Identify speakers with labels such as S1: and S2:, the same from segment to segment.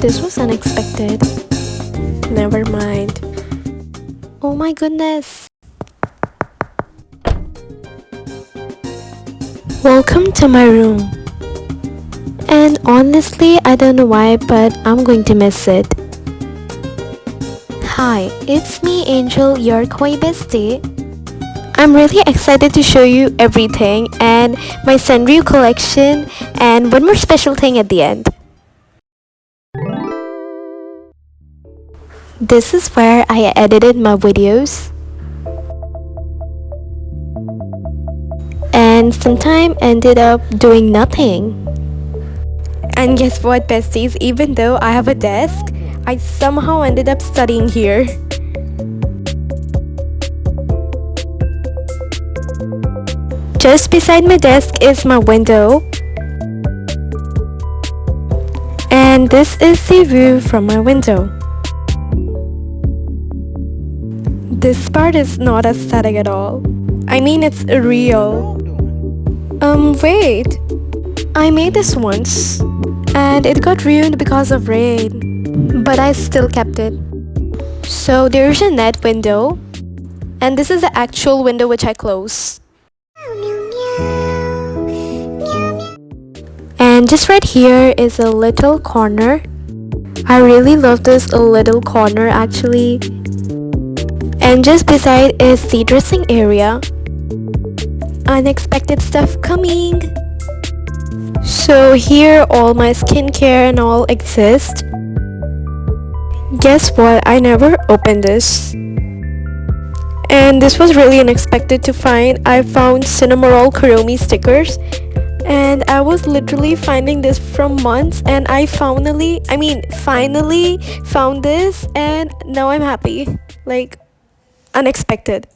S1: This was unexpected. Never mind. Oh my goodness. Welcome to my room. And honestly, I don't know why, but I'm going to miss it. Hi, it's me, Angel, your kawaii bestie. I'm really excited to show you everything and my Sanrio collection and one more special thing at the end. This is where I edited my videos. And sometime ended up doing nothing. And guess what, besties? Even though I have a desk, I somehow ended up studying here. Just beside my desk is my window. And this is the view from my window. This part is not aesthetic at all. I mean, it's real. Wait. I made this once and it got ruined because of rain, but I still kept it. So there's a net window and this is the actual window which I close. And just right here is a little corner. I really love this little corner actually. And just beside is the dressing area. Unexpected stuff coming. So here all my skincare and all exist. Guess what? I never opened this. And this was really unexpected to find. I found Cinnamoroll Kuromi stickers. And I was literally finding this from months and I finally found this and now I'm happy. Like, unexpected.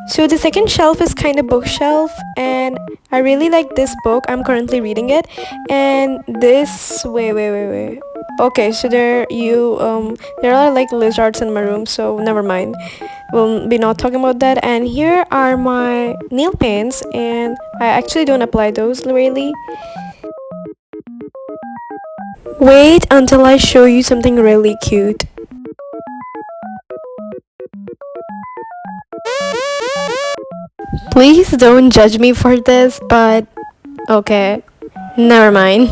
S1: So the second shelf is kind of bookshelf and I really like this book. I'm currently reading it. And this wait. Okay, so there are like lizards in my room, so never mind. We'll be not talking about that. And here are my nail paints and I actually don't apply those really. Wait until I show you something really cute. Please don't judge me for this, but okay, never mind.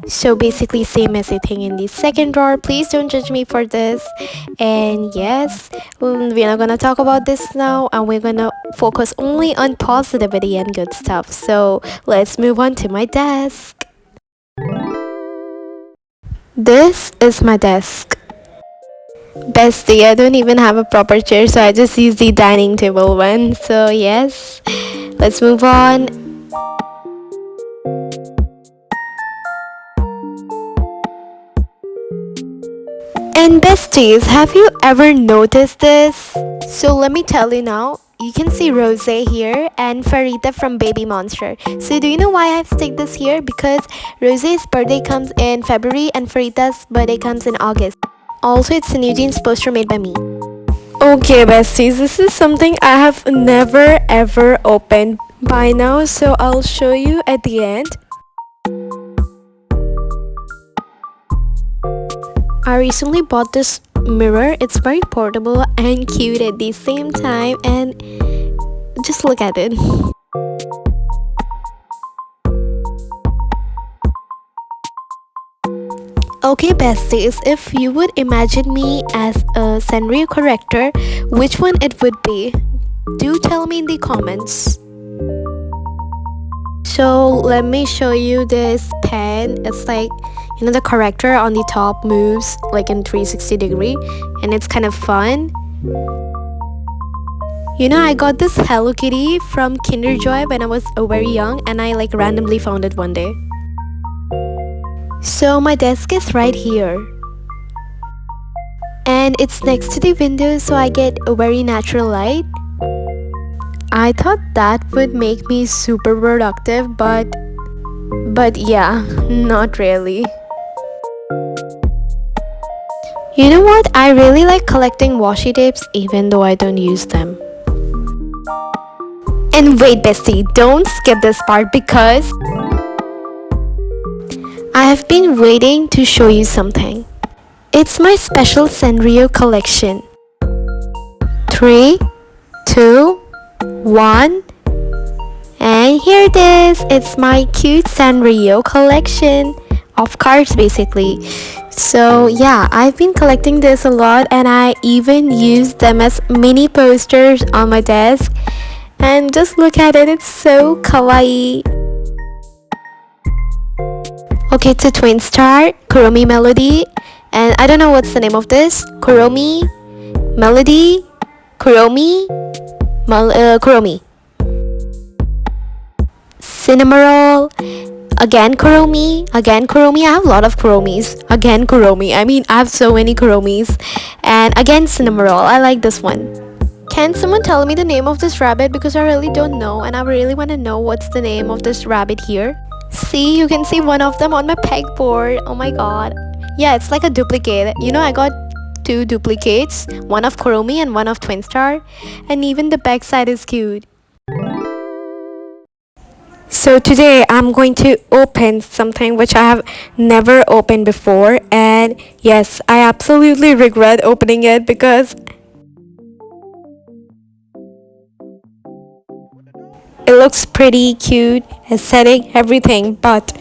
S1: So basically same as the thing in the second drawer. Please don't judge me for this. And yes, we're not gonna talk about this now and we're gonna focus only on positivity and good stuff. So let's move on to my desk. This is my desk. Bestie, I don't even have a proper chair, so I just use the dining table one. So yes, let's move on. And besties, have you ever noticed this? So let me tell you now. You can see Rose here and Farita from Baby Monster. So do you know why I've sticked this here? Because Rose's birthday comes in February and Farita's birthday comes in August. Also, it's a New Jeans poster made by me. Okay, besties, this is something I have never ever opened by now, so I'll show you at the end. I recently bought this mirror. It's very portable and cute at the same time, and just look at it. Okay, besties, if you would imagine me as a Sanrio character, which one it would be? Do tell me in the comments. So let me show you this pen. It's like, you know, the character on the top moves like in 360 degree and it's kind of fun. You know, I got this Hello Kitty from Kinder Joy when I was very young and I like randomly found it one day. So my desk is right here and it's next to the window, so I get a very natural light. I thought that would make me super productive, but yeah, not really. You know what? I really like collecting washi tapes even though I don't use them. And wait, bestie, don't skip this part because I have been waiting to show you something. It's my special Sanrio collection. 3, 2, 1, and here it is. It's my cute Sanrio collection of cards basically. So yeah, I've been collecting this a lot and I even use them as mini posters on my desk. And just look at it, it's so kawaii. Okay, it's a twin star, Kuromi Melody, and I don't know what's the name of this. Kuromi Melody, Kuromi Cinnamoroll, again Kuromi, I have a lot of Kuromis, again Kuromi, I have so many Kuromis, and again Cinnamoroll. I like this one. Can someone tell me the name of this rabbit, because I really don't know and I really want to know what's the name of this rabbit here. See, you can see one of them on my pegboard. Oh my god. Yeah, it's like a duplicate. You know, I got 2 duplicates, one of Kuromi and one of Twin Star, and even the back side is cute. So today I'm going to open something which I have never opened before, and yes, I absolutely regret opening it because it looks pretty cute, aesthetic, everything, but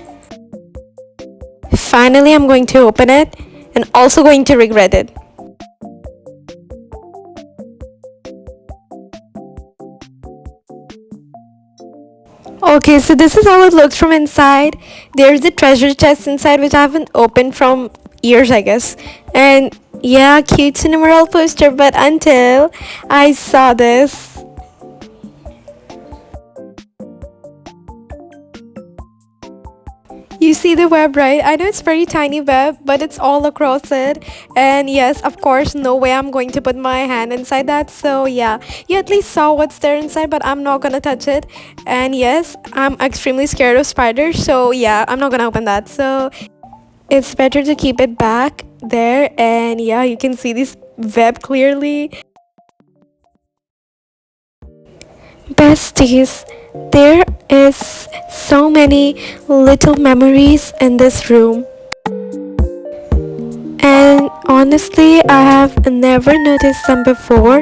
S1: finally I'm going to open it and also going to regret it. Okay, so this is how it looks from inside. There's a treasure chest inside which I haven't opened from years, I guess. And yeah, cute Cinnamoroll poster, but until I saw this. You see the web, right? I know it's very tiny web, but it's all across it. And yes, of course, no way I'm going to put my hand inside that. So yeah, you at least saw what's there inside, but I'm not gonna touch it. And yes, I'm extremely scared of spiders. So yeah, I'm not gonna open that. So it's better to keep it back there. And yeah, you can see this web clearly. Besties, there is so many little memories in this room, and honestly I have never noticed them before.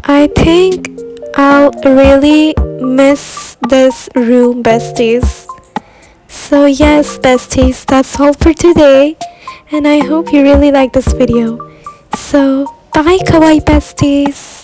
S1: I think I'll really miss this room, besties. So yes, besties, that's all for today, and I hope you really like this video. So bye kawaii besties.